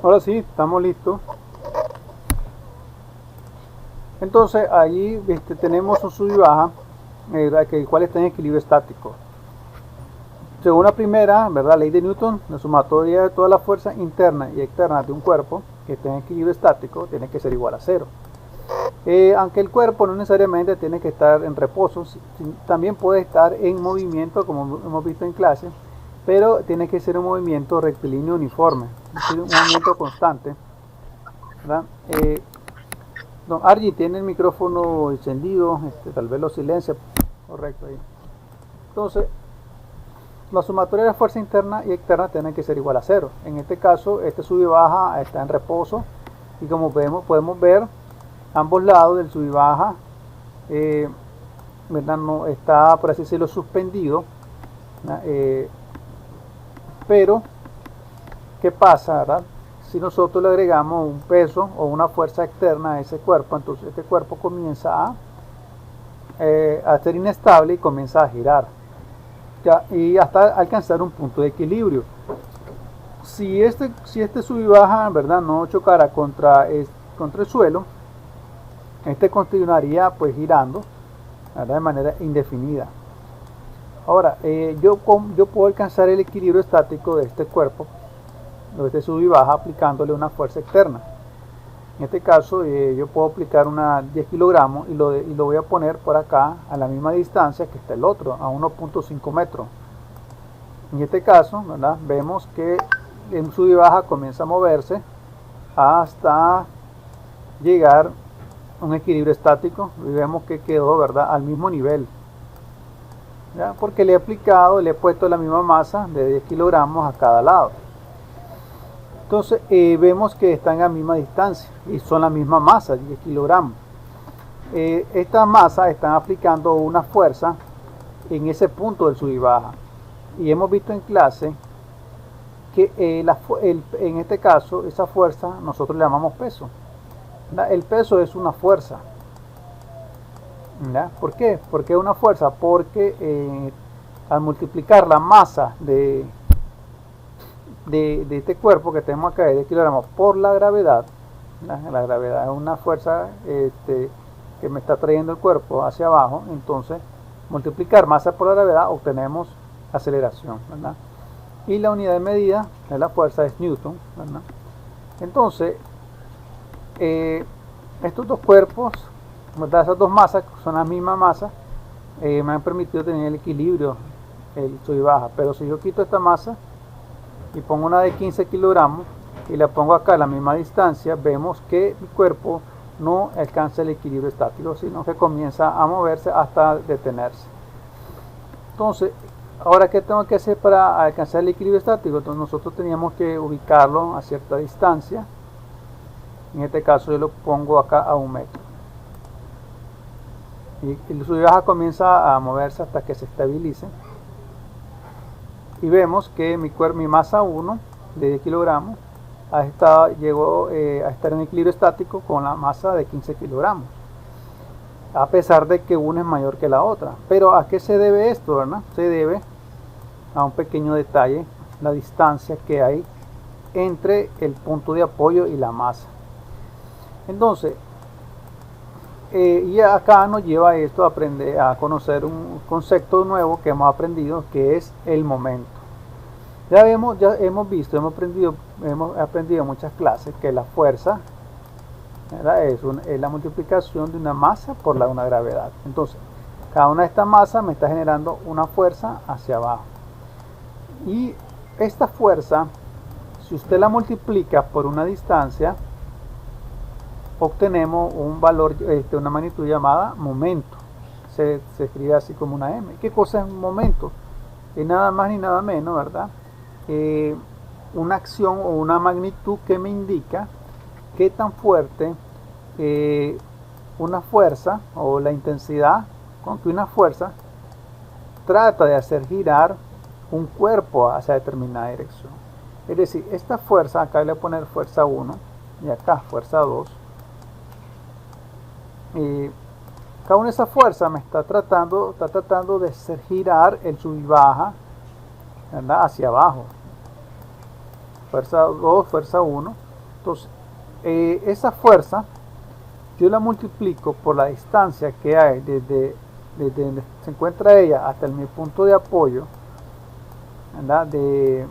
Ahora sí, estamos listos. Entonces allí tenemos un sub y baja, el cual está en equilibrio estático. Según la primera, ¿verdad?, ley de Newton, la sumatoria de todas las fuerzas internas y externas de un cuerpo que esté en equilibrio estático tiene que ser igual a cero. Aunque el cuerpo no necesariamente tiene que estar en reposo, también puede estar en movimiento, como hemos visto en clase, pero tiene que ser un movimiento rectilíneo uniforme, es decir, un movimiento constante, ¿verdad? Don Argy tiene el micrófono encendido, tal vez lo silencia, correcto ahí. Entonces, la sumatoria de la fuerza interna y externa tiene que ser igual a cero. En este caso, este sub y baja está en reposo y como podemos ver, ambos lados del sub y baja, ¿verdad?, no está, por así decirlo, suspendido, pero ¿qué pasa, verdad? Si nosotros le agregamos un peso o una fuerza externa a ese cuerpo, entonces este cuerpo comienza a ser inestable y comienza a girar, y hasta alcanzar un punto de equilibrio. Si este sub y baja, ¿verdad?, no chocara contra el suelo, este continuaría pues girando, ¿verdad?, de manera indefinida. Ahora, yo puedo alcanzar el equilibrio estático de este cuerpo, de este sub y baja, aplicándole una fuerza externa. En este caso, yo puedo aplicar una 10 kilogramos y lo voy a poner por acá a la misma distancia que está el otro, a 1.5 metros. En este caso, ¿verdad?, vemos que el sub y baja comienza a moverse hasta llegar a un equilibrio estático y vemos que quedó, ¿verdad?, al mismo nivel, ¿ya? Porque le he puesto la misma masa de 10 kilogramos a cada lado. Entonces vemos que están a la misma distancia y son la misma masa, 10 kilogramos. Esta masa están aplicando una fuerza en ese punto del sub y baja. Y hemos visto en clase que en este caso esa fuerza nosotros le llamamos peso. El peso es una fuerza. ¿Ya? ¿Por qué? Porque es una fuerza, porque al multiplicar la masa de este cuerpo que tenemos acá de 10 kilogramos por la gravedad, la gravedad es una fuerza que me está trayendo el cuerpo hacia abajo, entonces multiplicar masa por la gravedad obtenemos aceleración, ¿verdad? Y la unidad de medida de la fuerza es Newton, ¿verdad? Entonces estos dos cuerpos, ¿verdad?, esas dos masas son la misma masa, me han permitido tener el equilibrio, el sub y baja. Pero si yo quito esta masa y pongo una de 15 kilogramos y la pongo acá a la misma distancia, vemos que mi cuerpo no alcanza el equilibrio estático, sino que comienza a moverse hasta detenerse. Entonces, ahora, ¿qué tengo que hacer para alcanzar el equilibrio estático? Entonces nosotros teníamos que ubicarlo a cierta distancia. En este caso yo lo pongo acá a 1 metro. Y el sub y baja comienza a moverse hasta que se estabilice. Y vemos que mi masa 1 de 10 kilogramos llegó a estar en equilibrio estático con la masa de 15 kilogramos. A pesar de que una es mayor que la otra. Pero ¿a qué se debe esto, verdad? Se debe a un pequeño detalle, la distancia que hay entre el punto de apoyo y la masa. Entonces, y acá nos lleva esto a aprender a conocer un concepto nuevo que hemos aprendido, que es el momento. Ya hemos visto, hemos aprendido en muchas clases que la fuerza, ¿verdad?, es la multiplicación de una masa por una gravedad. Entonces, cada una de estas masas me está generando una fuerza hacia abajo. Y esta fuerza, si usted la multiplica por una distancia, obtenemos un valor, una magnitud llamada momento. Se escribe así como una M. ¿Qué cosa es un momento? Es nada más ni nada menos, ¿verdad?, una acción o una magnitud que me indica qué tan fuerte una fuerza, o la intensidad con que una fuerza trata de hacer girar un cuerpo hacia determinada dirección. Es decir, esta fuerza, acá le voy a poner fuerza 1 y acá fuerza 2. Cada una de esas fuerzas me está tratando de hacer girar el sub y baja, ¿verdad?, hacia abajo. Fuerza 2, fuerza 1. Entonces, esa fuerza yo la multiplico por la distancia que hay desde donde se encuentra ella hasta mi punto de apoyo, ¿verdad? De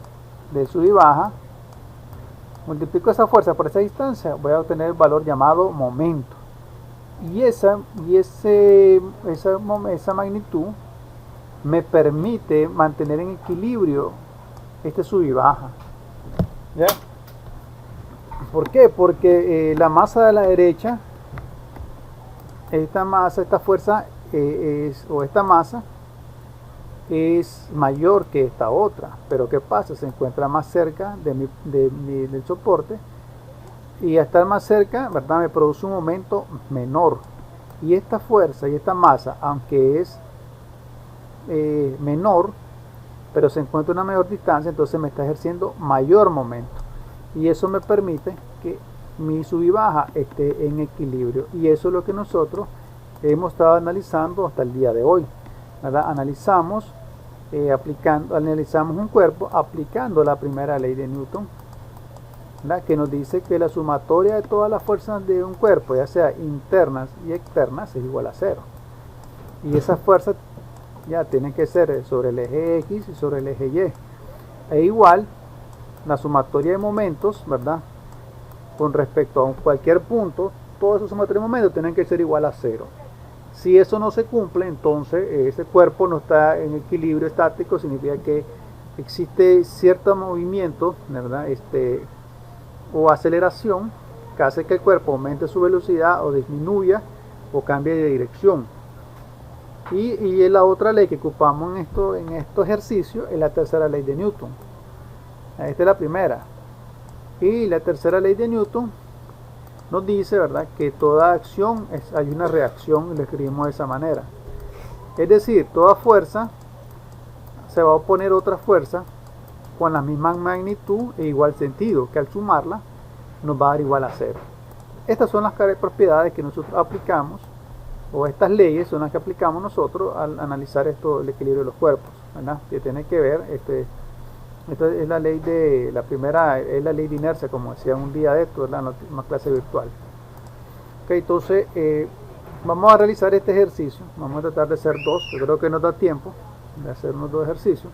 sub y baja. Multiplico esa fuerza por esa distancia, voy a obtener el valor llamado momento. Y esa magnitud me permite mantener en equilibrio este sub y baja. ¿Ya? ¿Por qué? Porque la masa de la derecha, esta fuerza esta masa es mayor que esta otra, pero ¿qué pasa? Se encuentra más cerca del soporte, y al estar más cerca, ¿verdad?, me produce un momento menor, y esta fuerza y esta masa, aunque es menor, pero se encuentra a una mayor distancia, entonces me está ejerciendo mayor momento, y eso me permite que mi sub y baja esté en equilibrio, y eso es lo que nosotros hemos estado analizando hasta el día de hoy, ¿verdad? Analizamos un cuerpo aplicando la primera ley de Newton, ¿verdad?, que nos dice que la sumatoria de todas las fuerzas de un cuerpo, ya sea internas y externas, es igual a 0, y esas fuerzas ya tienen que ser sobre el eje X y sobre el eje Y, e igual la sumatoria de momentos, ¿verdad?, con respecto a cualquier punto, todos esos sumatoria de momentos tienen que ser igual a 0. Si eso no se cumple, entonces ese cuerpo no está en equilibrio estático, significa que existe cierto movimiento, ¿verdad?, o aceleración, que hace que el cuerpo aumente su velocidad o disminuya o cambie de dirección. Y la otra ley que ocupamos en estos ejercicios es la tercera ley de Newton. Esta es la primera. Y la tercera ley de Newton nos dice, ¿verdad?, que toda acción hay una reacción, y lo escribimos de esa manera. Es decir, toda fuerza se va a oponer a otra fuerza con la misma magnitud e igual sentido, que al sumarla nos va a dar igual a 0. Estas son las propiedades que nosotros aplicamos, o estas leyes son las que aplicamos nosotros al analizar el equilibrio de los cuerpos, ¿verdad?, que tiene que ver, esta es la ley la primera es la ley de inercia, como decía un día de esto, ¿verdad?, en una clase virtual. Okay, entonces vamos a realizar este ejercicio, vamos a tratar de hacer dos, yo creo que nos da tiempo de hacer unos 2 ejercicios.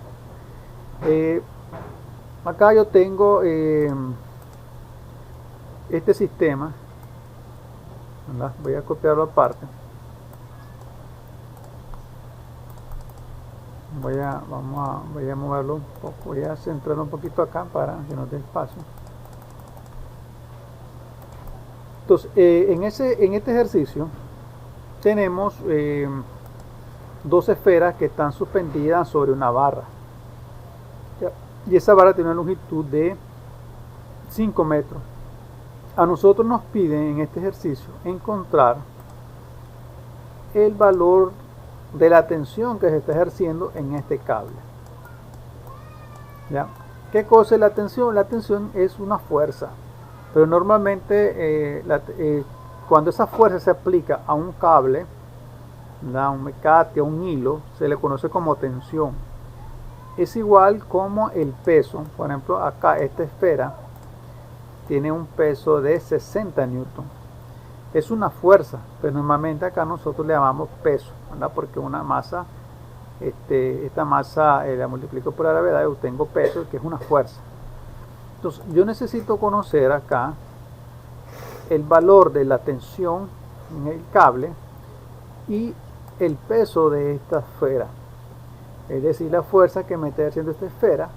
Acá yo tengo este sistema, ¿verdad?, voy a copiarlo aparte. Voy a moverlo un poco, voy a centrarlo un poquito acá para que nos dé espacio. Entonces, en este ejercicio tenemos 2 esferas que están suspendidas sobre una barra, y esa barra tiene una longitud de 5 metros. A nosotros nos piden en este ejercicio encontrar el valor de la tensión que se está ejerciendo en este cable. ¿Ya? ¿Qué cosa es la tensión? La tensión es una fuerza, pero normalmente cuando esa fuerza se aplica a un cable, a un mecate, a un hilo, se le conoce como tensión. Es igual como el peso. Por ejemplo, acá esta esfera tiene un peso de 60 newton. Es una fuerza, pero normalmente acá nosotros le llamamos peso, ¿verdad?, porque una masa, esta masa la multiplico por la gravedad y obtengo peso, que es una fuerza. Entonces yo necesito conocer acá el valor de la tensión en el cable y el peso de esta esfera, es decir, la fuerza que me está haciendo esta esfera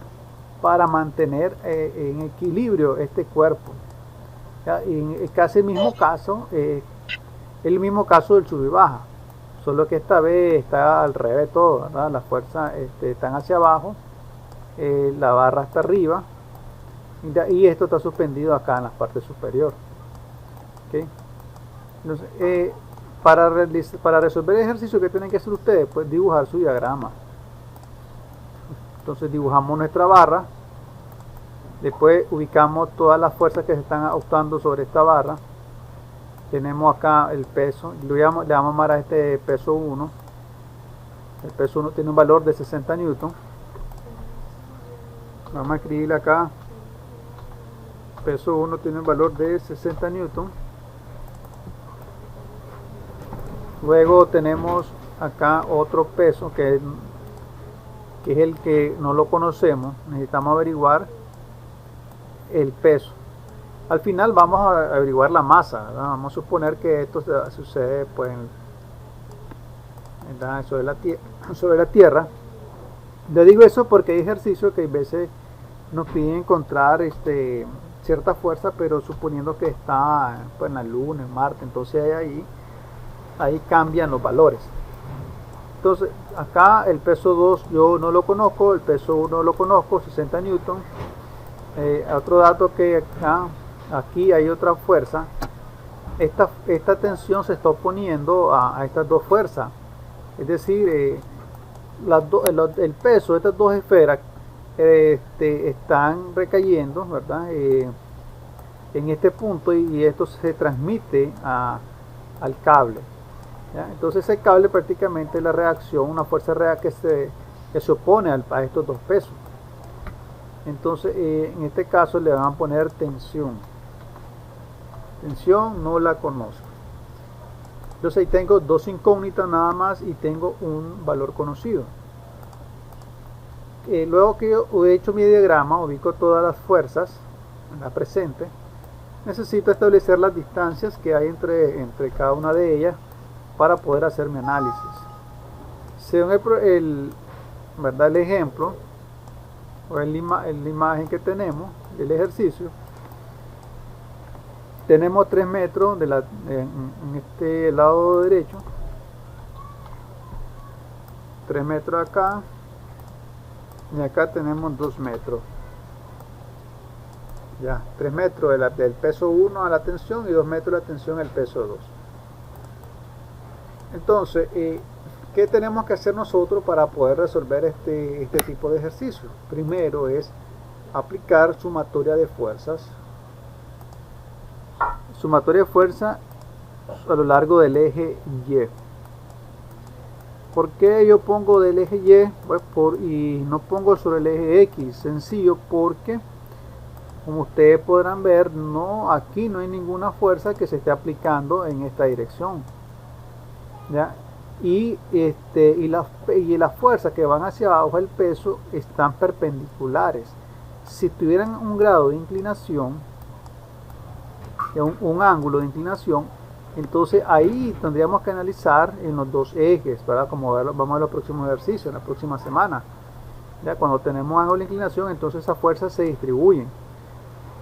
para mantener en equilibrio este cuerpo. En casi el mismo caso, el mismo caso del sub y baja, solo que esta vez está al revés todo, ¿verdad? Las fuerzas están hacia abajo, la barra está arriba, y esto está suspendido acá en la parte superior. ¿Okay? Entonces, para resolver el ejercicio, que tienen que hacer ustedes, pues dibujar su diagrama. Entonces dibujamos nuestra barra. Después ubicamos todas las fuerzas que se están actuando sobre esta barra. Tenemos acá el peso, le vamos a llamar a este peso 1. El peso 1 tiene un valor de 60 newton. Vamos a escribirle acá peso 1 tiene un valor de 60 newton. Luego tenemos acá otro peso que es el que no lo conocemos. Necesitamos averiguar el peso. Al final vamos a averiguar la masa, ¿verdad? Vamos a suponer que esto sucede pues sobre la tierra. Le digo eso porque hay ejercicios que a veces nos piden encontrar cierta fuerza, pero suponiendo que está pues, en la luna, en Marte, entonces ahí cambian los valores. Entonces acá el peso 2 yo no lo conozco, el peso 1 lo conozco, 60 newton. Otro dato que aquí hay otra fuerza. Esta tensión se está oponiendo a estas dos fuerzas, es decir, el peso de estas dos esferas están recayendo, ¿verdad? En este punto, y esto se transmite al cable, ¿ya? Entonces ese cable prácticamente es la reacción, una fuerza real que se opone a estos dos pesos. Entonces en este caso le van a poner tensión. Tensión no la conozco. Entonces ahí tengo dos incógnitas nada más y tengo un valor conocido. Luego que yo he hecho mi diagrama, ubico todas las fuerzas en la presente, necesito establecer las distancias que hay entre cada una de ellas para poder hacer mi análisis. Según ¿verdad? El ejemplo o la imagen que tenemos del ejercicio, tenemos 3 metros en este lado derecho, 3 metros acá, y acá tenemos 2 metros. Ya, 3 metros del peso 1 a la tensión y 2 metros de la tensión al peso 2. Entonces, ¿qué tenemos que hacer nosotros para poder resolver este tipo de ejercicio? Primero es aplicar sumatoria de fuerzas. Sumatoria de fuerza a lo largo del eje Y. ¿Por qué yo pongo del eje Y? Pues y no pongo sobre el eje X. Sencillo, porque como ustedes podrán ver, aquí no hay ninguna fuerza que se esté aplicando en esta dirección, ¿ya? Y las fuerzas que van hacia abajo del peso están perpendiculares. Si tuvieran un grado de inclinación, un ángulo de inclinación, entonces ahí tendríamos que analizar en los dos ejes, ¿verdad? Como vamos a ver los próximos ejercicios, en la próxima semana. ¿Ya? Cuando tenemos ángulo de inclinación, entonces esas fuerzas se distribuyen.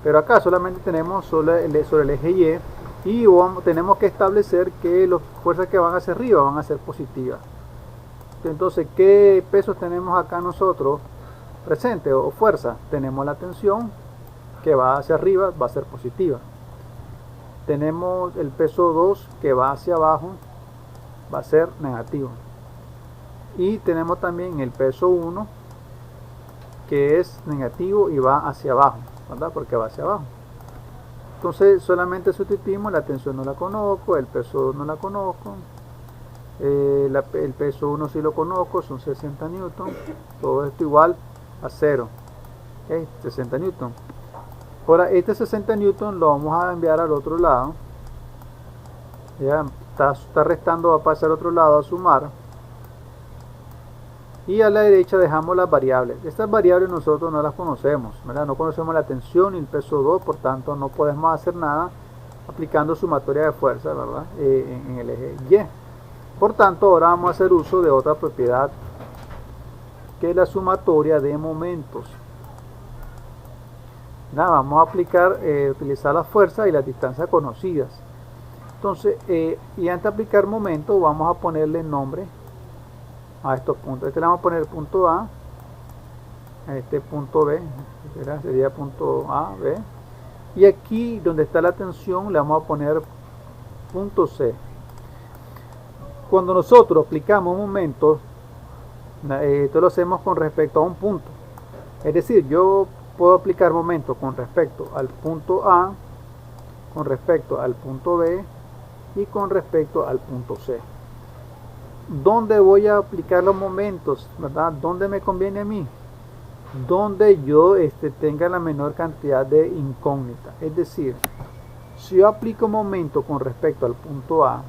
Pero acá solamente tenemos sobre el eje Y tenemos que establecer que las fuerzas que van hacia arriba van a ser positivas. Entonces, ¿qué pesos tenemos acá nosotros presente o fuerza? Tenemos la tensión que va hacia arriba, va a ser positiva. Tenemos el peso 2 que va hacia abajo, va a ser negativo. Y tenemos también el peso 1 que es negativo y va hacia abajo, ¿verdad? Porque va hacia abajo. Entonces solamente sustituimos, la tensión no la conozco, el peso 2 no la conozco, el peso 1 sí lo conozco, son 60 newton, todo esto igual a 0, ¿okay? 60 newton. Ahora este 60 newton lo vamos a enviar al otro lado, ya está restando, va a pasar al otro lado a sumar, y a la derecha dejamos las variables. Estas variables nosotros no las conocemos, ¿verdad? No conocemos la tensión y el peso 2, por tanto no podemos hacer nada aplicando sumatoria de fuerza, ¿verdad? En el eje Y. Por tanto, ahora vamos a hacer uso de otra propiedad, que es la sumatoria de momentos. Nada, vamos a aplicar, utilizar las fuerzas y las distancias conocidas. Entonces, y antes de aplicar momento, vamos a ponerle nombre a estos puntos. Este le vamos a poner punto A, a este punto B, sería punto A, B, y aquí donde está la tensión le vamos a poner punto C. Cuando nosotros aplicamos momentos, esto lo hacemos con respecto a un punto, es decir, yo puedo aplicar momentos con respecto al punto A, con respecto al punto B y con respecto al punto C. ¿Dónde voy a aplicar los momentos, verdad? ¿Dónde me conviene a mí? donde yo tenga la menor cantidad de incógnita. Es decir, si yo aplico momento con respecto al punto A,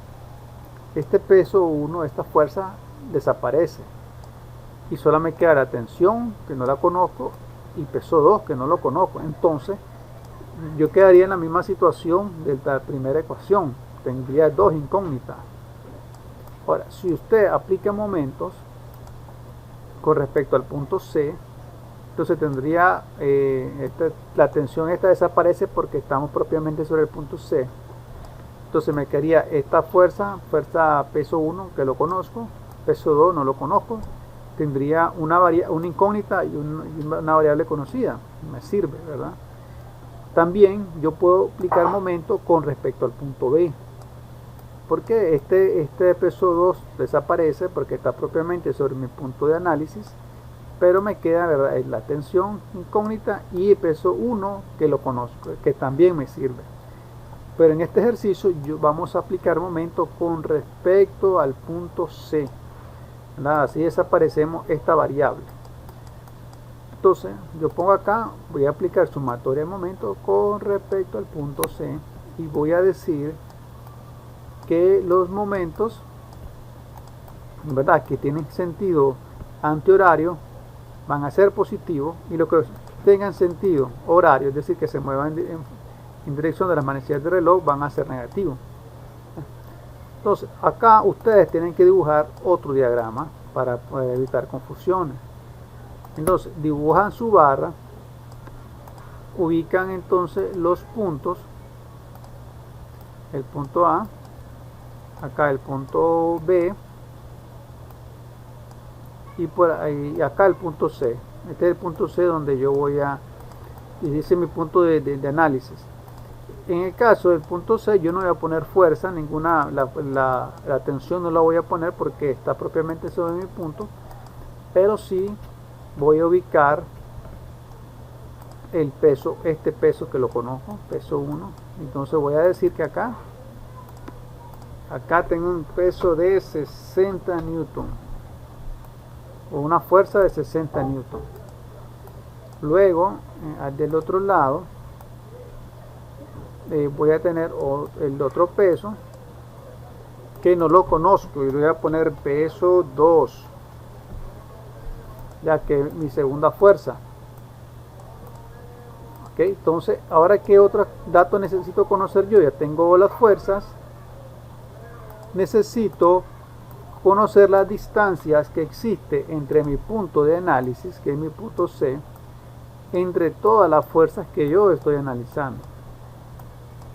este peso 1, esta fuerza desaparece y solo me queda la tensión, que no la conozco, y peso 2, que no lo conozco. Entonces yo quedaría en la misma situación de la primera ecuación, tendría dos incógnitas. Ahora, si usted aplica momentos con respecto al punto C, entonces tendría la tensión esta desaparece porque estamos propiamente sobre el punto C. Entonces me quedaría esta fuerza peso 1, que lo conozco, peso 2 no lo conozco, tendría una incógnita y una variable conocida, me sirve, ¿verdad? También yo puedo aplicar momento con respecto al punto B, porque este peso 2 desaparece porque está propiamente sobre mi punto de análisis, pero me queda, ¿verdad?, la tensión incógnita y el peso 1 que lo conozco, que también me sirve. Pero en este ejercicio vamos a aplicar momento con respecto al punto C, ¿verdad? Así desaparecemos esta variable. Entonces yo pongo acá, voy a aplicar sumatoria de momento con respecto al punto C y voy a decir que los momentos, ¿verdad?, que tienen sentido antihorario van a ser positivos, y los que tengan sentido horario, es decir, que se muevan en dirección de las manecillas del reloj, van a ser negativos. Entonces acá ustedes tienen que dibujar otro diagrama para poder evitar confusiones. Entonces dibujan su barra, ubican entonces los puntos, el punto A, acá el punto B y por ahí acá el punto C. Este es el punto C donde yo voy a, y dice mi punto de análisis. En el caso del punto C yo no voy a poner fuerza ninguna, la tensión no la voy a poner porque está propiamente sobre mi punto, pero sí voy a ubicar el peso, este peso que lo conozco, peso 1. Entonces voy a decir que acá tengo un peso de 60 newton o una fuerza de 60 newton. Luego del otro lado voy a tener el otro peso que no lo conozco y le voy a poner peso 2, ya que es mi segunda fuerza. Ok, entonces ahora qué otros datos necesito conocer yo. Ya tengo las fuerzas, necesito conocer las distancias que existe entre mi punto de análisis, que es mi punto C, entre todas las fuerzas que yo estoy analizando.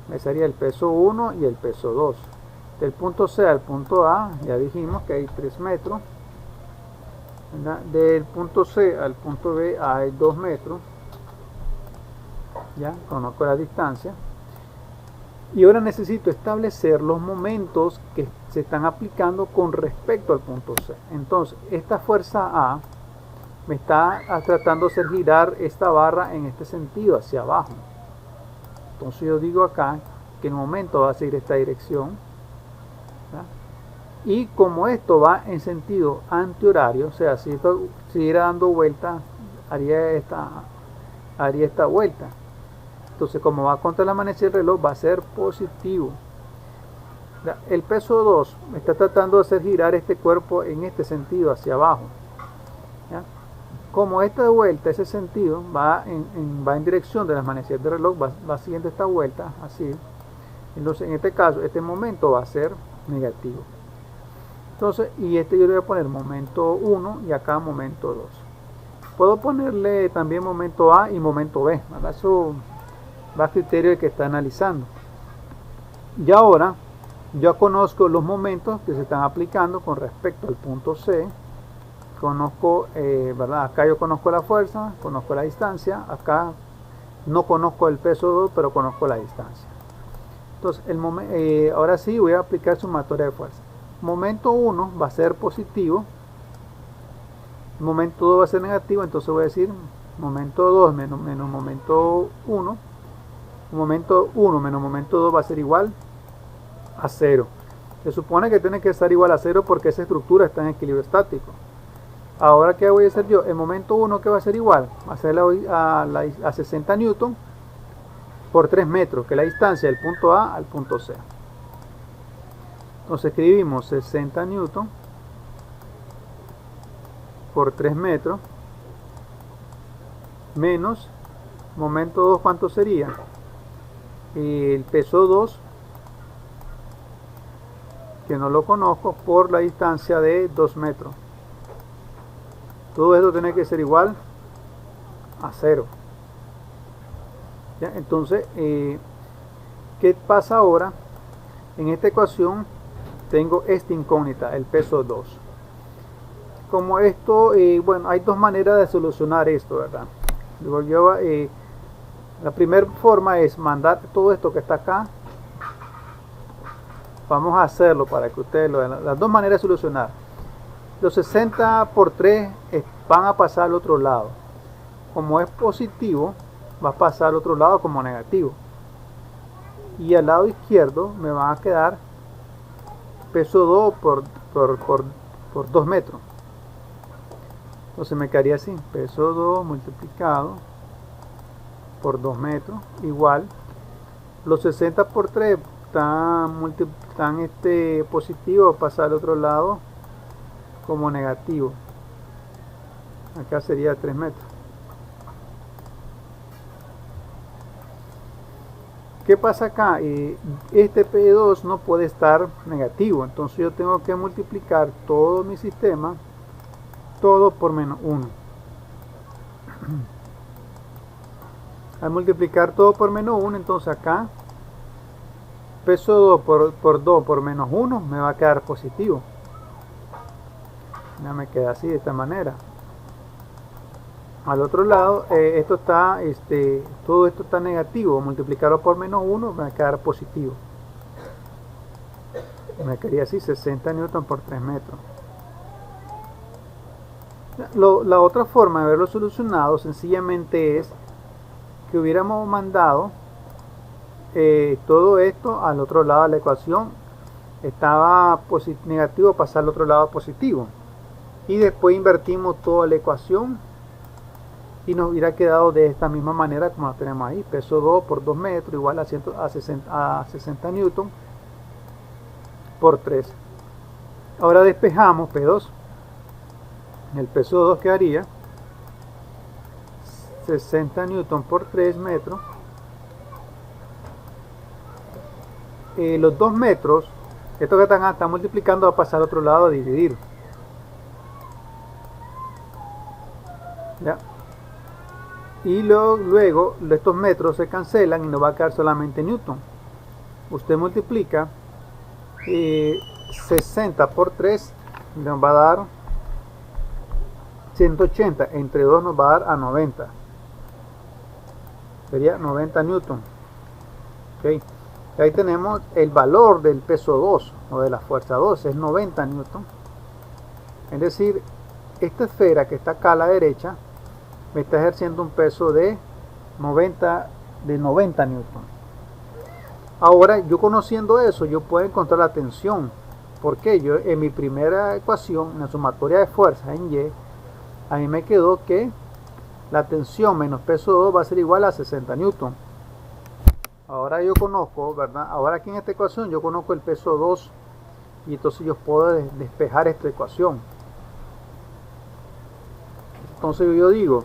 Me sería el peso 1 y el peso 2. Del punto C al punto A ya dijimos que hay 3 metros, ¿verdad? Del punto C al punto B hay 2 metros. Ya conozco la distancia. Y ahora necesito establecer los momentos que se están aplicando con respecto al punto C. Entonces esta fuerza A me está tratando de hacer girar esta barra en este sentido, hacia abajo. Entonces yo digo acá que el momento va a seguir esta dirección, ¿verdad? Y como esto va en sentido antihorario, o sea, si esto siguiera dando vuelta, haría esta vuelta. Entonces como va contra la manecilla del reloj, va a ser positivo. El peso 2 me está tratando de hacer girar este cuerpo en este sentido, hacia abajo, ¿ya? Como esta vuelta, ese sentido, va en dirección de las manecillas del reloj, va siguiendo esta vuelta, así. Entonces en este caso, este momento va a ser negativo. Entonces, y yo le voy a poner momento 1 y acá momento 2. Puedo ponerle también momento A y momento B, ¿verdad? Eso va a criterio de que está analizando. Y ahora ya conozco los momentos que se están aplicando con respecto al punto C. Conozco, ¿verdad? Acá yo conozco la fuerza, conozco la distancia. Acá no conozco el peso 2, pero conozco la distancia. Entonces, ahora sí voy a aplicar sumatoria de fuerza. Momento 1 va a ser positivo, momento 2 va a ser negativo, entonces voy a decir momento 2 menos momento 1. Momento 1 menos momento 2 va a ser igual a 0. Se supone que tiene que estar igual a 0 porque esa estructura está en equilibrio estático. Ahora, ¿qué voy a hacer yo? El momento 1, que va a ser igual, va a ser a 60 newton por 3 metros, que es la distancia del punto A al punto C. Entonces escribimos 60 newton por 3 metros menos momento 2, ¿cuánto sería? El peso 2, que no lo conozco, por la distancia de 2 metros. Todo esto tiene que ser igual a 0. ¿Ya? Entonces, ¿qué pasa ahora? En esta ecuación tengo esta incógnita, el peso 2. Como esto, bueno, hay dos maneras de solucionar esto, ¿verdad? La primera forma es mandar todo esto que está acá. Vamos a hacerlo para que ustedes lo vean. Las dos maneras de solucionar. Los 60 por 3 van a pasar al otro lado. Como es positivo, va a pasar al otro lado como negativo. Y al lado izquierdo me va a quedar peso 2 por 2 metros. Entonces me quedaría así, peso 2 multiplicado por 2 metros, igual, los 60 por 3 están positivo, pasar al otro lado como negativo. Acá sería 3 metros. ¿Qué pasa acá? Este P2 no puede estar negativo, entonces yo tengo que multiplicar todo mi sistema, todo por menos 1. Al multiplicar todo por menos 1, entonces acá peso 2 por 2 por menos 1 me va a quedar positivo. Ya me queda así, de esta manera. Al otro lado, esto está, todo esto está negativo. Multiplicarlo por menos 1 me va a quedar positivo. Me quedaría así, 60 newton por 3 metros. La otra forma de haberlo solucionado sencillamente es que hubiéramos mandado todo esto al otro lado de la ecuación. Estaba negativo, pasar al otro lado positivo. Y después invertimos toda la ecuación y nos hubiera quedado de esta misma manera como lo tenemos ahí. Peso 2 por 2 metros igual a 60 newton por 3. Ahora despejamos P2. El peso 2 quedaría 60 newton por 3 metros. Los 2 metros, esto que están multiplicando, va a pasar al otro lado a dividir. ¿Ya? Y luego estos metros se cancelan y nos va a quedar solamente newton. Usted multiplica 60 por 3, nos va a dar 180, entre 2 nos va a dar a 90. Sería 90 newton. Okay. Ahí tenemos el valor del peso 2 o de la fuerza 2, es 90 newton. Es decir, esta esfera que está acá a la derecha me está ejerciendo un peso de 90 newton. Ahora, yo conociendo eso, yo puedo encontrar la tensión. Porque yo en mi primera ecuación, en la sumatoria de fuerzas en Y, a mí me quedó que la tensión menos peso 2 va a ser igual a 60 newton. Ahora yo conozco, ¿verdad? Ahora aquí en esta ecuación yo conozco el peso 2 y entonces yo puedo despejar esta ecuación. Entonces yo digo,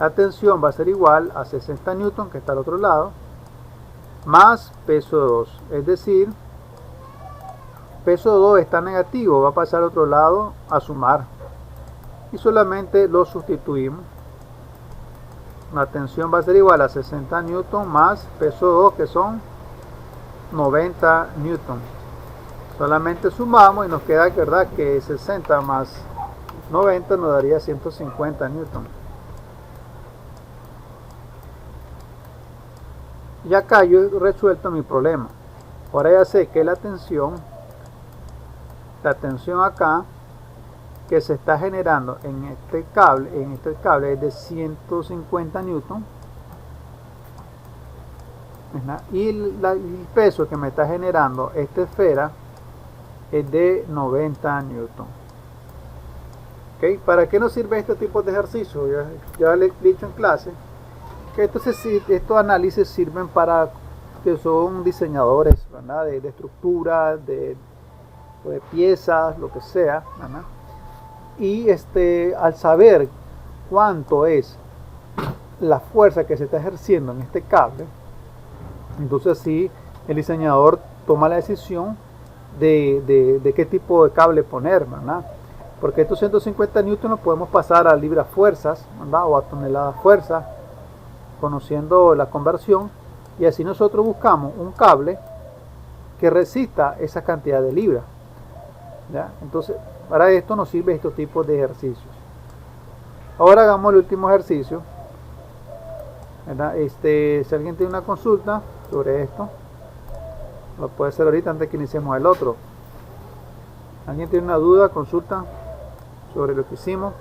la tensión va a ser igual a 60 newton, que está al otro lado, más peso 2. Es decir, peso 2 está negativo, va a pasar al otro lado a sumar. Y solamente lo sustituimos. La tensión va a ser igual a 60 newton más peso 2, que son 90 newton. Solamente sumamos y nos queda, ¿verdad?, que 60 más 90 nos daría 150 newton. Y acá yo he resuelto mi problema. Ahora ya sé que la tensión acá que se está generando en este cable es de 150 newton, y el peso que me está generando esta esfera es de 90 newton. ¿Ok? ¿Ok? ¿Para qué nos sirve este tipo de ejercicio? Ya le he dicho en clase que estos análisis sirven para que son diseñadores, ¿verdad? De estructuras, de piezas, lo que sea, ¿verdad? Y al saber cuánto es la fuerza que se está ejerciendo en este cable, entonces sí, el diseñador toma la decisión de qué tipo de cable poner, ¿verdad? Porque estos 150 newton los podemos pasar a libras fuerzas, ¿verdad? O a toneladas fuerza, conociendo la conversión, y así nosotros buscamos un cable que resista esa cantidad de libras, ¿ya? Entonces, para esto nos sirven estos tipos de ejercicios. Ahora hagamos el último ejercicio, ¿verdad? Si alguien tiene una consulta sobre esto, lo puede hacer ahorita antes que iniciemos el otro. ¿Alguien tiene una duda, consulta sobre lo que hicimos?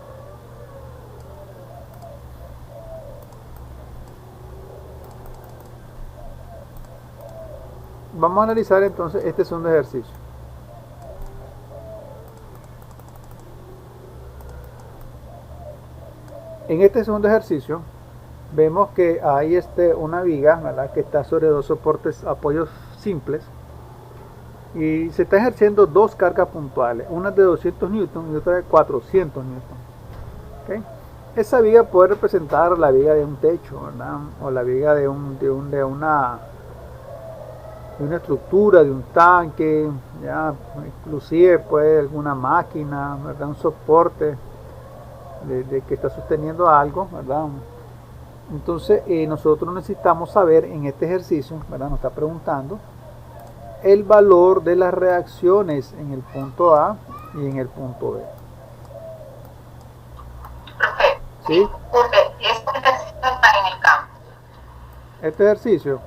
Vamos a analizar entonces este segundo ejercicio. En este segundo ejercicio vemos que hay una viga, ¿verdad? Que está sobre dos soportes apoyos simples y se está ejerciendo dos cargas puntuales, una de 200 newton y otra de 400 newton. ¿Okay? Esa viga puede representar la viga de un techo, ¿verdad? O la viga de una estructura, de un tanque, ya, inclusive puede alguna máquina, ¿verdad? Un soporte de que está sosteniendo algo, ¿verdad? Entonces nosotros necesitamos saber en este ejercicio, ¿verdad? Nos está preguntando el valor de las reacciones en el punto A y en el punto B. Profe, ¿Sí? disculpe, ¿este ejercicio está en el campo? ¿Este ejercicio?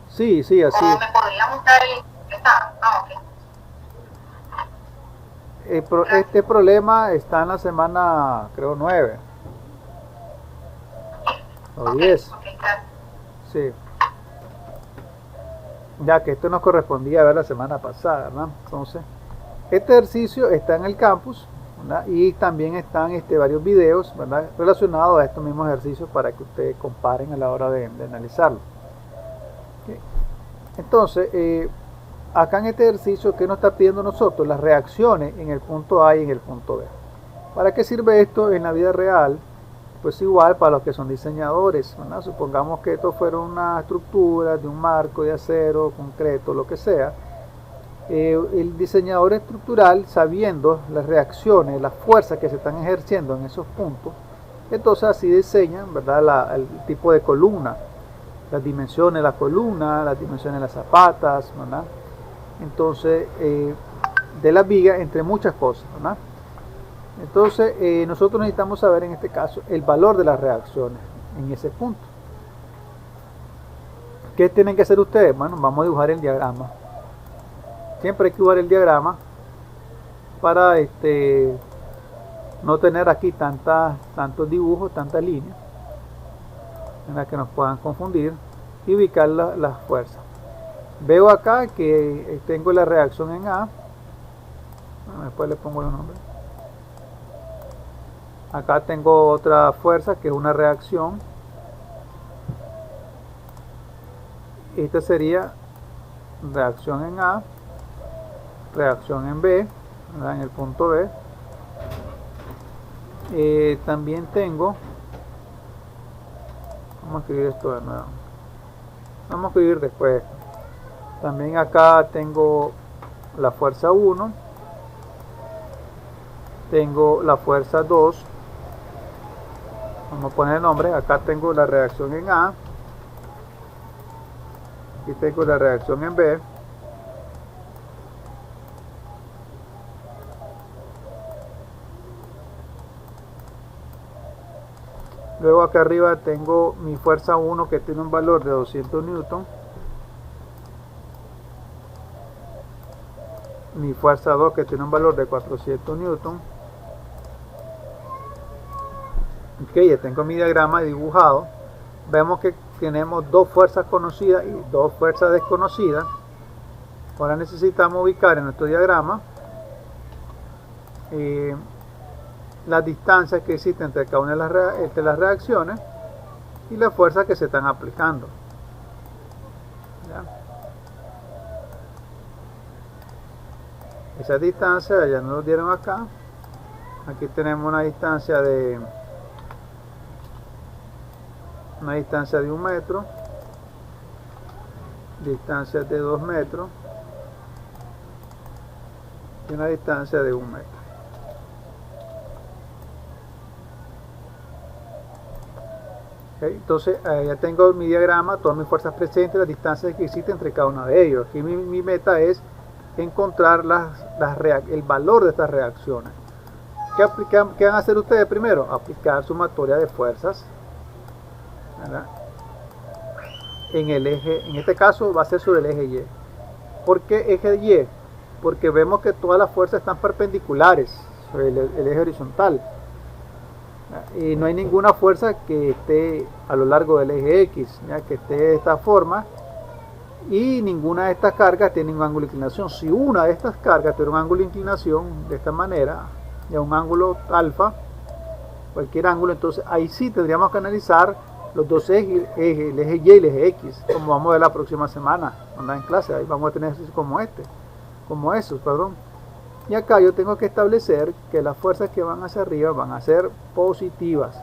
¿Sí? Sí, así. ¿O me podría mostrar el está? Ah, ok. Este problema está en la semana, creo, 9 o 10. Okay, gracias. Sí. Ya que esto nos correspondía a ver la semana pasada, ¿verdad? Entonces, este ejercicio está en el campus, ¿verdad? Y también están varios videos, ¿verdad? Relacionados a estos mismos ejercicios para que ustedes comparen a la hora de analizarlo. Okay. Entonces, acá en este ejercicio, ¿qué nos está pidiendo nosotros? Las reacciones en el punto A y en el punto B. ¿Para qué sirve esto en la vida real? Pues igual para los que son diseñadores, ¿verdad? Supongamos que esto fuera una estructura de un marco de acero, concreto, lo que sea. El diseñador estructural, sabiendo las reacciones, las fuerzas que se están ejerciendo en esos puntos, entonces así diseñan, ¿verdad? El tipo de columna, las dimensiones de la columna, las dimensiones de las zapatas, ¿verdad? Entonces, de la viga, entre muchas cosas, ¿verdad? Entonces, nosotros necesitamos saber en este caso el valor de las reacciones en ese punto. ¿Qué tienen que hacer ustedes? Bueno, vamos a dibujar el diagrama. Siempre hay que dibujar el diagrama para no tener aquí tantos dibujos, tantas líneas en las que nos puedan confundir y ubicar las fuerzas. Veo acá que tengo la reacción en A. Bueno, después le pongo los nombres. Acá tengo otra fuerza que es una reacción. Esta sería reacción en A, reacción en B, ¿verdad? En el punto B. También tengo, vamos a escribir esto de nuevo. Vamos a escribir después. También acá tengo la fuerza 1, tengo la fuerza 2. Vamos a poner el nombre. Acá tengo la reacción en A. Aquí tengo la reacción en B. Luego acá arriba tengo mi fuerza 1 que tiene un valor de 200 newton. Mi fuerza 2 que tiene un valor de 400 newton. Ok, ya tengo mi diagrama dibujado. Vemos que tenemos dos fuerzas conocidas y dos fuerzas desconocidas. Ahora necesitamos ubicar en nuestro diagrama las distancias que existen entre cada una de las reacciones y las fuerzas que se están aplicando. ¿Ya? Esa distancia ya nos lo dieron acá. Aquí tenemos una distancia de 1 metro, distancia de 2 metros y una distancia de 1 metro. Okay, entonces ya tengo mi diagrama, todas mis fuerzas presentes, las distancias que existen entre cada uno de ellos. Aquí mi meta es encontrar el valor de estas reacciones. ¿Qué van a hacer ustedes primero? Aplicar sumatoria de fuerzas, ¿verdad? En el eje, en este caso va a ser sobre el eje Y. ¿Por qué eje Y? Porque vemos que todas las fuerzas están perpendiculares sobre el eje horizontal. Y no hay ninguna fuerza que esté a lo largo del eje X, ¿ya? Que esté de esta forma, y ninguna de estas cargas tiene un ángulo de inclinación. Si una de estas cargas tiene un ángulo de inclinación de esta manera, ya un ángulo alfa, cualquier ángulo, entonces ahí sí tendríamos que analizar los dos ejes, el eje Y y el eje X, como vamos a ver la próxima semana cuando en clase. Ahí vamos a tener ejercicios como esos, perdón. Y acá yo tengo que establecer que las fuerzas que van hacia arriba van a ser positivas.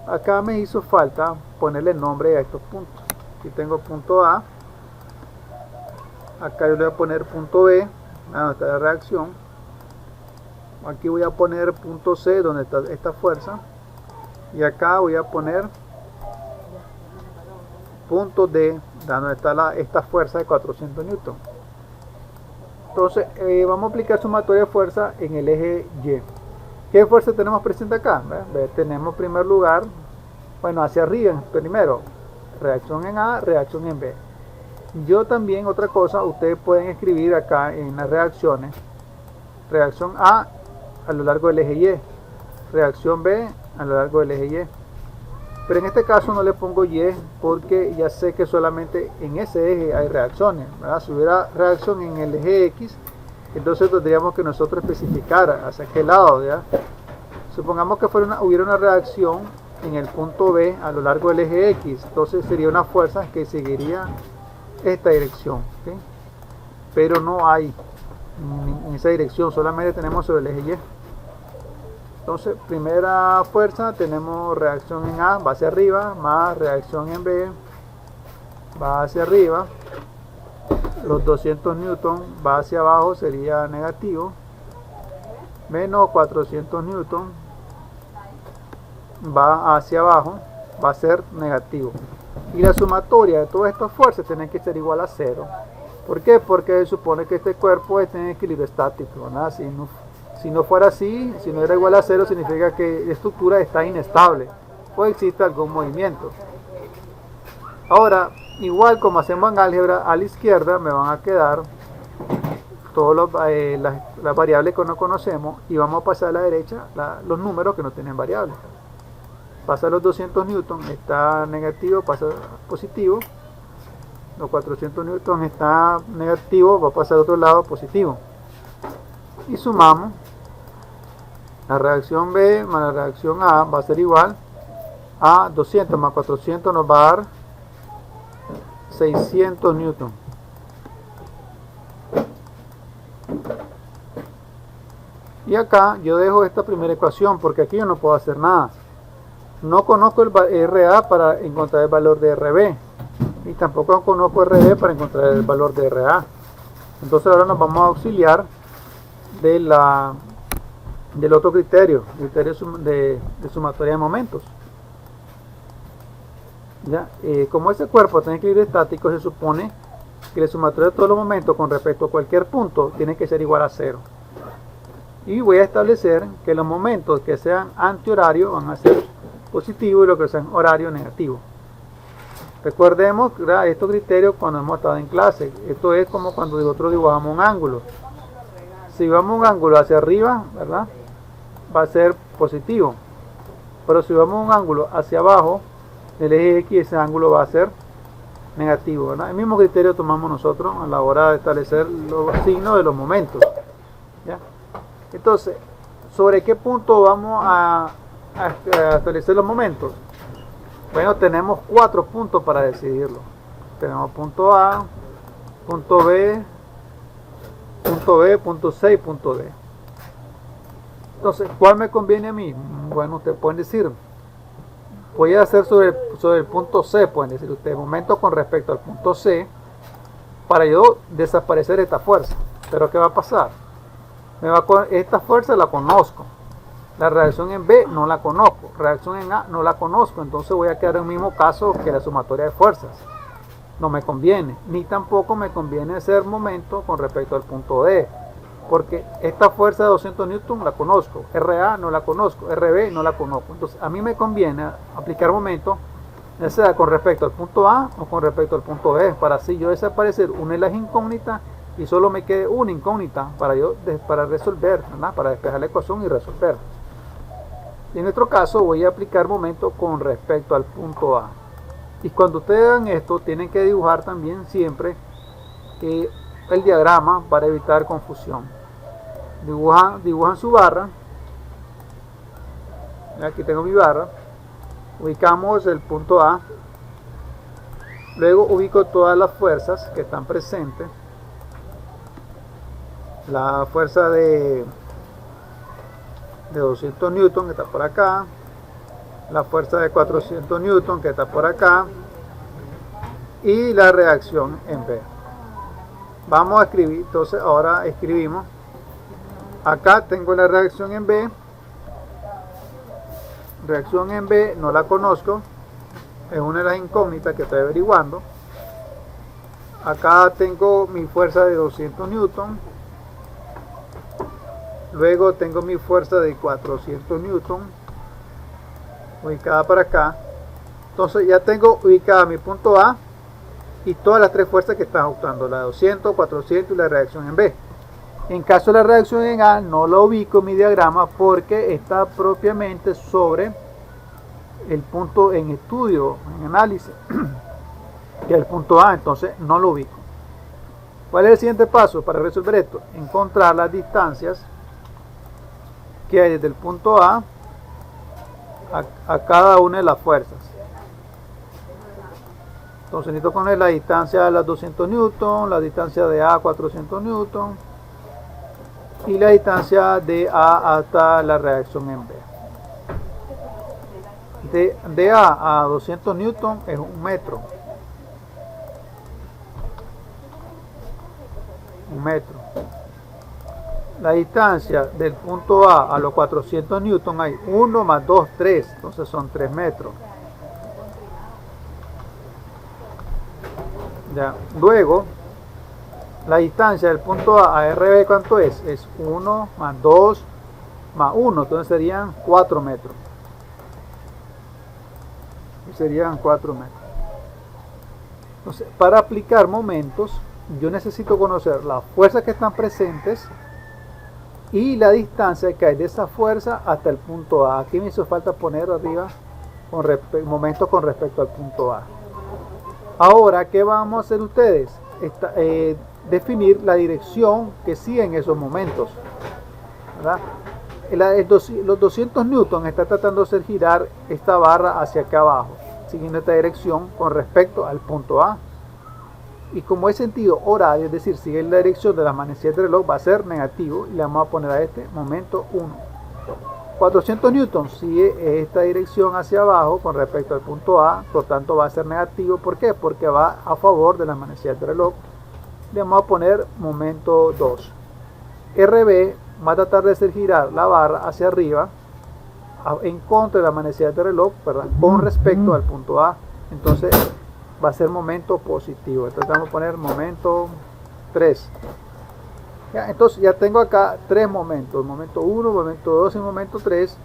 Acá me hizo falta ponerle nombre a estos puntos. Aquí tengo punto A, acá yo le voy a poner punto B, donde está la reacción. Aquí voy a poner punto C, donde está esta fuerza, y acá voy a poner punto D, donde está esta fuerza de 400 newton. Entonces vamos a aplicar sumatoria de fuerza en el eje Y. ¿Qué fuerza tenemos presente acá? Tenemos en primer lugar, bueno, hacia arriba primero, reacción en A, reacción en B. Yo también, otra cosa, ustedes pueden escribir acá en las reacciones, reacción A lo largo del eje Y, reacción B a lo largo del eje Y. Pero en este caso no le pongo Y porque ya sé que solamente en ese eje hay reacciones, ¿verdad? Si hubiera reacción en el eje X, entonces tendríamos que nosotros especificar hacia qué lado, ¿ya? Supongamos que hubiera una reacción en el punto B a lo largo del eje X, entonces sería una fuerza que seguiría esta dirección, ¿okay? Pero no hay en esa dirección, solamente tenemos sobre el eje Y. Entonces, primera fuerza, tenemos reacción en A, va hacia arriba, más reacción en B, va hacia arriba. Los 200 newton va hacia abajo, sería negativo. Menos 400 newton va hacia abajo, va a ser negativo. Y la sumatoria de todas estas fuerzas tiene que ser igual a 0. ¿Por qué? Porque se supone que este cuerpo está en equilibrio estático, ¿verdad? Si no fuera así, si no era igual a 0, significa que la estructura está inestable o existe algún movimiento. Ahora, igual como hacemos en álgebra, a la izquierda me van a quedar todas las variables que no conocemos, y vamos a pasar a la derecha los números que no tienen variables. Pasa los 200 newton, está negativo, pasa positivo. Los 400 newton está negativo, va a pasar al otro lado positivo. Y sumamos. La reacción B más la reacción A va a ser igual a 200 más 400, nos va a dar 600 newton. Y acá yo dejo esta primera ecuación porque aquí yo no puedo hacer nada. No conozco el RA para encontrar el valor de RB, y tampoco conozco RB para encontrar el valor de RA. Entonces ahora nos vamos a auxiliar del otro criterio de sumatoria de momentos. ¿Ya? Como ese cuerpo tiene equilibrio estático, se supone que la sumatoria de todos los momentos con respecto a cualquier punto tiene que ser igual a 0. Y voy a establecer que los momentos que sean antihorario van a ser positivos y los que sean horario negativo. Recordemos, ¿verdad?, estos criterios cuando hemos estado en clase. Esto es como cuando nosotros dibujamos un ángulo. Si vamos un ángulo hacia arriba, ¿verdad?, va a ser positivo. Pero si vamos un ángulo hacia abajo del eje X, ese ángulo va a ser negativo, ¿verdad? El mismo criterio tomamos nosotros a la hora de establecer los signos de los momentos, ¿ya? Entonces, ¿Sobre qué punto vamos a establecer los momentos? Bueno, tenemos 4 puntos para decidirlo. Tenemos punto A, punto B, punto C y punto D. Entonces, ¿cuál me conviene a mí? Bueno, ustedes pueden decir, voy a hacer sobre el punto C, pueden decir ustedes, momento con respecto al punto C, para yo desaparecer esta fuerza. Pero ¿qué va a pasar? Esta fuerza la conozco. La reacción en B no la conozco. Reacción en A no la conozco. Entonces voy a quedar en el mismo caso que la sumatoria de fuerzas. No me conviene. Ni tampoco me conviene hacer momento con respecto al punto D. Porque esta fuerza de 200 newton la conozco. RA no la conozco. RB no la conozco. Entonces a mí me conviene aplicar momento, ya sea con respecto al punto A o con respecto al punto B. Para así yo desaparecer una de las incógnitas y solo me quede una incógnita para resolver, ¿verdad? Para despejar la ecuación y resolver. Y en nuestro caso voy a aplicar momento con respecto al punto A. Y cuando ustedes hagan esto, tienen que dibujar también siempre el diagrama para evitar confusión. Dibujan su barra. Aquí tengo mi barra. Ubicamos el punto A. Luego ubico todas las fuerzas que están presentes. La fuerza de 200 newton que está por acá, la fuerza de 400 newton que está por acá y la reacción en B. Vamos a escribir, entonces ahora escribimos, acá tengo la reacción en B no la conozco, es una de las incógnitas que estoy averiguando. Acá tengo mi fuerza de 200 newton. Luego tengo mi fuerza de 400 newton ubicada para acá. Entonces ya tengo ubicada mi punto A y todas las 3 fuerzas que están actuando, la de 200, 400 y la reacción en B. En caso de la reacción en A, no la ubico en mi diagrama porque está propiamente sobre el punto en estudio, en análisis, que es el punto A, entonces no lo ubico. ¿Cuál es el siguiente paso para resolver esto? Encontrar las distancias que hay desde el punto A cada una de las fuerzas. Entonces necesito poner la distancia de las 200 newton, la distancia de A a 400 newton y la distancia de A hasta la reacción en B. De A a 200 newton es 1 metro. 1 metro. La distancia del punto A los 400 newton hay 1 más 2, 3. Entonces son 3 metros. Ya. Luego, la distancia del punto A RB, ¿cuánto es? Es 1 más 2 más 1. Entonces serían 4 metros. Y serían 4 metros. Entonces, para aplicar momentos, yo necesito conocer las fuerzas que están presentes y la distancia que hay de esa fuerza hasta el punto A. Aquí me hizo falta poner arriba momentos con respecto al punto A. Ahora, ¿qué vamos a hacer ustedes? Definir la dirección que siguen esos momentos, ¿verdad? Los 200 newton está tratando de hacer girar esta barra hacia acá abajo, siguiendo esta dirección con respecto al punto A. Y como es sentido horario, es decir, sigue la dirección de la manecillas del reloj, va a ser negativo y le vamos a poner a este momento 1. 400 newton sigue esta dirección hacia abajo con respecto al punto A, por tanto va a ser negativo. ¿Por qué? Porque va a favor de las manecillas del reloj. Le vamos a poner momento 2. RB va a tratar de hacer girar la barra hacia arriba en contra de la manecilla del reloj, ¿verdad? Con respecto al punto A. Entonces va a ser momento positivo. Entonces vamos a poner momento 3. ¿Ya? Entonces ya tengo acá 3 momentos, momento 1, momento 2 y momento 3,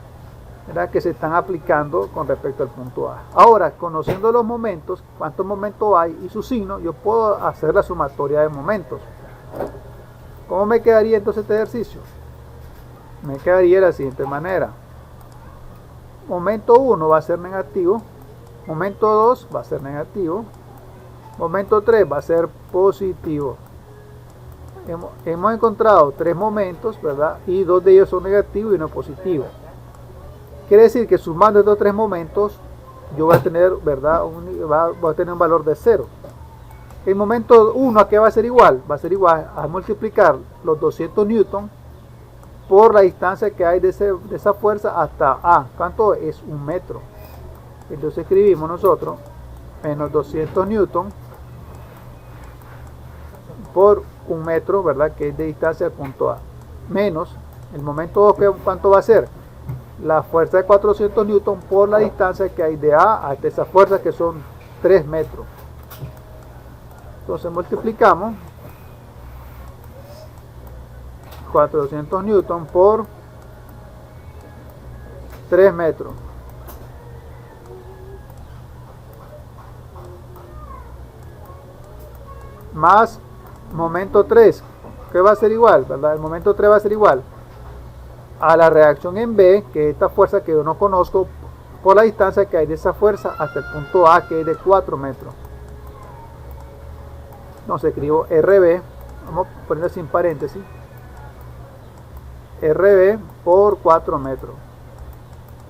¿verdad? Que se están aplicando con respecto al punto A. Ahora, conociendo los momentos, cuántos momentos hay y su signo, yo puedo hacer la sumatoria de momentos. ¿Cómo me quedaría entonces este ejercicio? Me quedaría de la siguiente manera. Momento 1 va a ser negativo, momento 2 va a ser negativo, momento 3 va a ser positivo. hemos encontrado 3 momentos, ¿verdad? Y 2 de ellos son negativos y 1 positivo. Quiere decir que sumando estos 3 momentos, yo voy a tener, ¿verdad? Voy a tener un valor de 0. El momento 1, ¿a qué va a ser igual? Va a ser igual a multiplicar los 200 newton por la distancia que hay de esa fuerza hasta A. ¿Cuánto es? 1 metro. Entonces escribimos nosotros menos 200 newton por 1 metro, ¿verdad? Que es de distancia al punto A. Menos el momento 2, ¿cuánto va a ser? La fuerza de 400 newton por la distancia que hay de A hasta esa fuerza, que son 3 metros. Entonces multiplicamos 400 newton por 3 metros. Más momento 3, que va a ser igual, ¿verdad? El momento 3 va a ser igual a la reacción en B, que es esta fuerza que yo no conozco, por la distancia que hay de esa fuerza hasta el punto A, que es de 4 metros. Entonces escribo RB, vamos a ponerlo sin paréntesis, RB por 4 metros.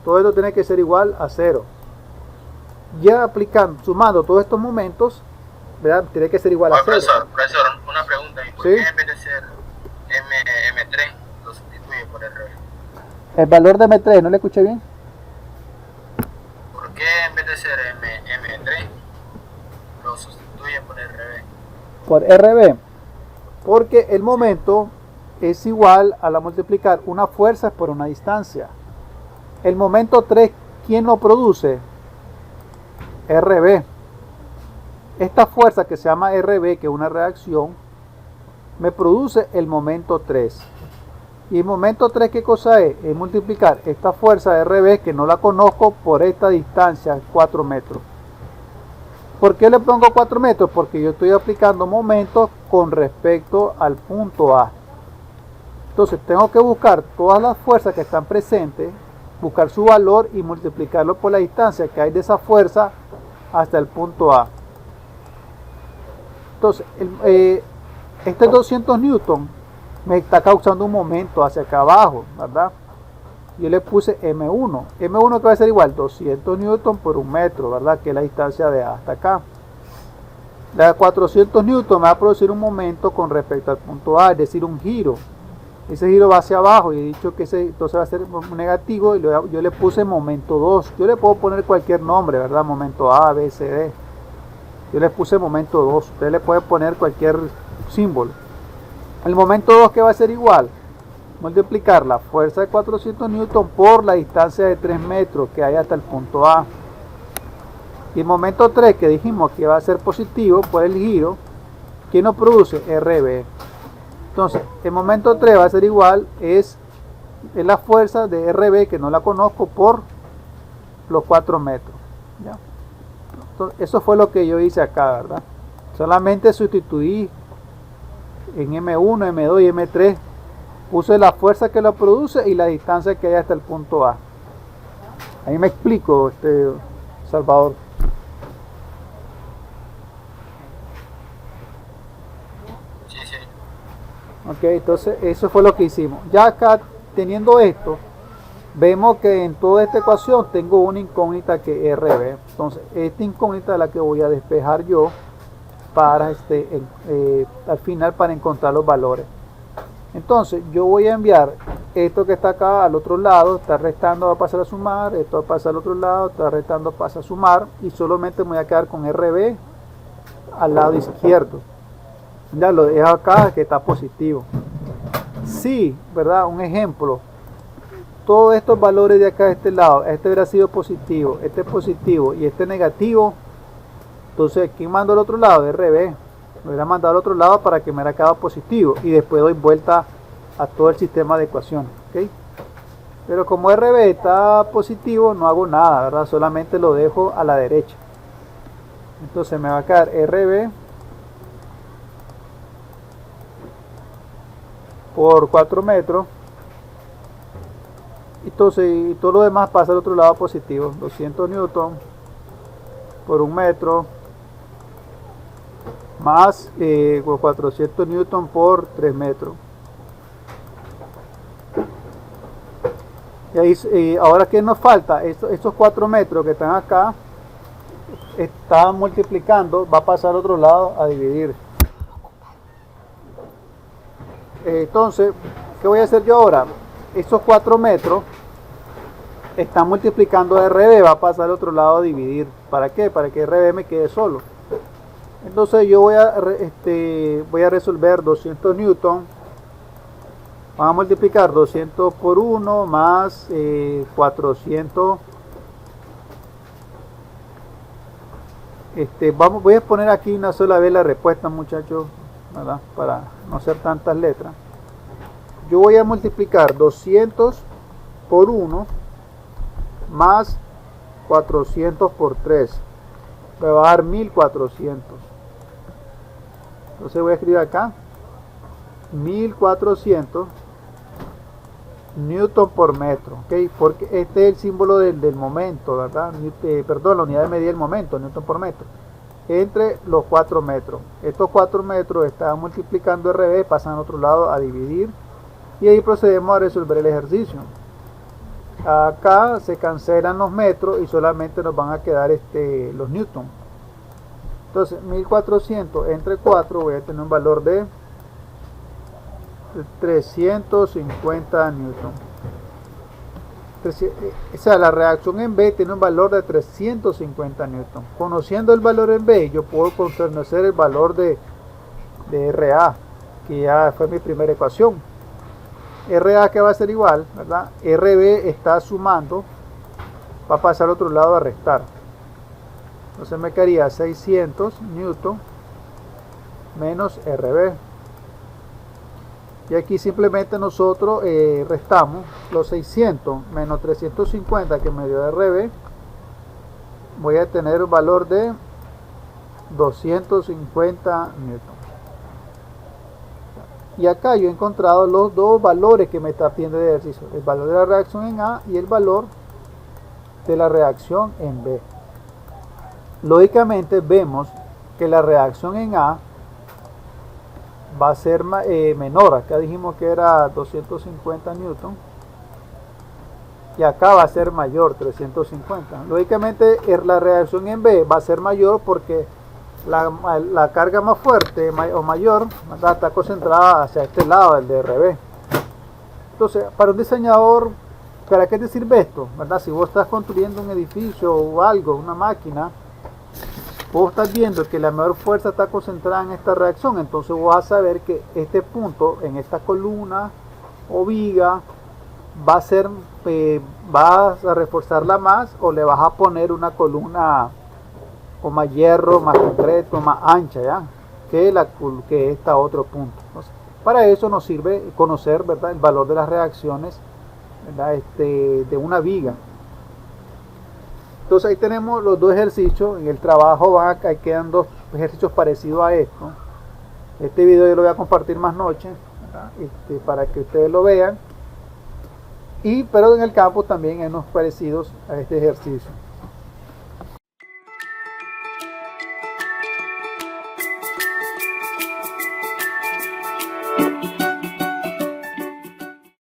Todo esto tiene que ser igual a 0. Ya aplicando, sumando todos estos momentos, ¿verdad? Tiene que ser igual a 0. Profesor, una pregunta. ¿Por ¿Sí? qué en vez de ser M3 lo sustituye por RB? El valor de M3, ¿no le escuché bien? ¿Por qué en vez de ser M3 lo sustituye por RB? Por RB, porque el momento es igual a la multiplicar una fuerza por una distancia. El momento 3, ¿quién lo produce? RB. Esta fuerza que se llama RB, que es una reacción, me produce el momento 3. Y el momento 3, ¿qué cosa es? Es multiplicar esta fuerza RB, que no la conozco, por esta distancia, 4 metros. ¿Por qué le pongo 4 metros? Porque yo estoy aplicando momentos con respecto al punto A. Entonces tengo que buscar todas las fuerzas que están presentes, buscar su valor y multiplicarlo por la distancia que hay de esa fuerza hasta el punto A. Entonces, este 200 newton me está causando un momento hacia acá abajo, ¿verdad? Yo le puse M1. M1 que va a ser igual 200 newton por 1 metro, ¿verdad? Que es la distancia de A hasta acá. La 400 newton me va a producir un momento con respecto al punto A, es decir, un giro. Ese giro va hacia abajo y he dicho que entonces va a ser negativo y yo le puse momento 2. Yo le puedo poner cualquier nombre, ¿verdad? Momento A, B, C, D. Yo le puse momento 2. Usted le puede poner cualquier símbolo. El momento 2 que va a ser igual, multiplicar la fuerza de 400 newton por la distancia de 3 metros que hay hasta el punto A. Y el momento 3 que dijimos que va a ser positivo por el giro, ¿quién nos produce? RB. Entonces, el momento 3 va a ser igual, es la fuerza de RB, que no la conozco, por los 4 metros. ¿Ya? Entonces, eso fue lo que yo hice acá, ¿verdad? Solamente sustituí en M1, M2 y M3. Puse la fuerza que lo produce y la distancia que hay hasta el punto A. Ahí me explico, Salvador. Sí, sí. Ok, entonces eso fue lo que hicimos. Ya acá, teniendo esto, vemos que en toda esta ecuación tengo una incógnita que es RB. Entonces, esta incógnita es la que voy a despejar yo para al final, para encontrar los valores. Entonces yo voy a enviar esto que está acá al otro lado, está restando, va a pasar a sumar, esto va a pasar al otro lado, está restando, pasa a sumar, y solamente me voy a quedar con RB al lado izquierdo. Ya lo dejo acá, que está positivo. Sí, ¿verdad? Un ejemplo. Todos estos valores de acá de este lado, este hubiera sido positivo, este positivo y este negativo. Entonces, ¿quién mando al otro lado? RB. Lo hubiera mandado al otro lado para que me hubiera quedado positivo. Y después doy vuelta a todo el sistema de ecuaciones. ¿Okay? Pero como RB está positivo, no hago nada, ¿verdad? Solamente lo dejo a la derecha. Entonces me va a quedar RB por 4 metros. Entonces, y todo lo demás pasa al otro lado positivo. 200 newton por 1 metro más 400 newton por 3 metros. Y ahí, ahora, ¿qué nos falta? Estos 4 metros que están acá, está multiplicando, va a pasar al otro lado a dividir. Entonces, ¿qué voy a hacer yo ahora? Estos 4 metros están multiplicando RB, va a pasar al otro lado a dividir. ¿Para qué? Para que RB me quede solo. Entonces yo voy a resolver 200 newton. Vamos a multiplicar 200 por 1 más 400. Voy a poner aquí una sola vez la respuesta, muchachos, ¿verdad? Para no hacer tantas letras. Yo voy a multiplicar 200 por 1 más 400 por 3. Me va a dar 1400. Entonces voy a escribir acá 1400 newton por metro, ¿ok? Porque este es el símbolo del momento, ¿verdad? Perdón, la unidad de medida del momento, newton por metro, entre los 4 metros. Estos 4 metros están multiplicando RB, pasan al otro lado a dividir, y ahí procedemos a resolver el ejercicio. Acá se cancelan los metros y solamente nos van a quedar los newton. Entonces 1400 entre 4 voy a tener un valor de 350 newton. O sea, la reacción en B tiene un valor de 350 newton. Conociendo el valor en B, yo puedo conocer el valor de RA, que ya fue mi primera ecuación. RA, que va a ser igual, ¿verdad? RB está sumando, va a pasar al otro lado a restar. Entonces me quedaría 600 newton menos RB. Y aquí simplemente nosotros restamos los 600 menos 350 que me dio RB. Voy a tener un valor de 250 newton. Y acá yo he encontrado los dos valores que me está pidiendo el ejercicio: el valor de la reacción en A y el valor de la reacción en B. Lógicamente vemos que la reacción en A va a ser menor. Acá dijimos que era 250 newton y acá va a ser mayor, 350. Lógicamente la reacción en B va a ser mayor porque la carga más fuerte o mayor, ¿verdad?, está concentrada hacia este lado, el de RB. Entonces, para un diseñador, ¿para qué te sirve esto? ¿Verdad? Si vos estás construyendo un edificio o algo, una máquina, vos estás viendo que la mayor fuerza está concentrada en esta reacción, entonces vos vas a saber que este punto en esta columna o viga vas a reforzarla más, o le vas a poner una columna o más hierro, más concreto, más ancha, ¿ya?, que esta otro punto. Entonces, para eso nos sirve conocer, ¿verdad?, el valor de las reacciones, ¿verdad?, de una viga. Entonces ahí tenemos los dos ejercicios. En el trabajo ahí quedan dos ejercicios parecidos a esto. Este video yo lo voy a compartir más noche, ¿verdad?, para que ustedes lo vean. Pero en el campo también hay unos parecidos a este ejercicio.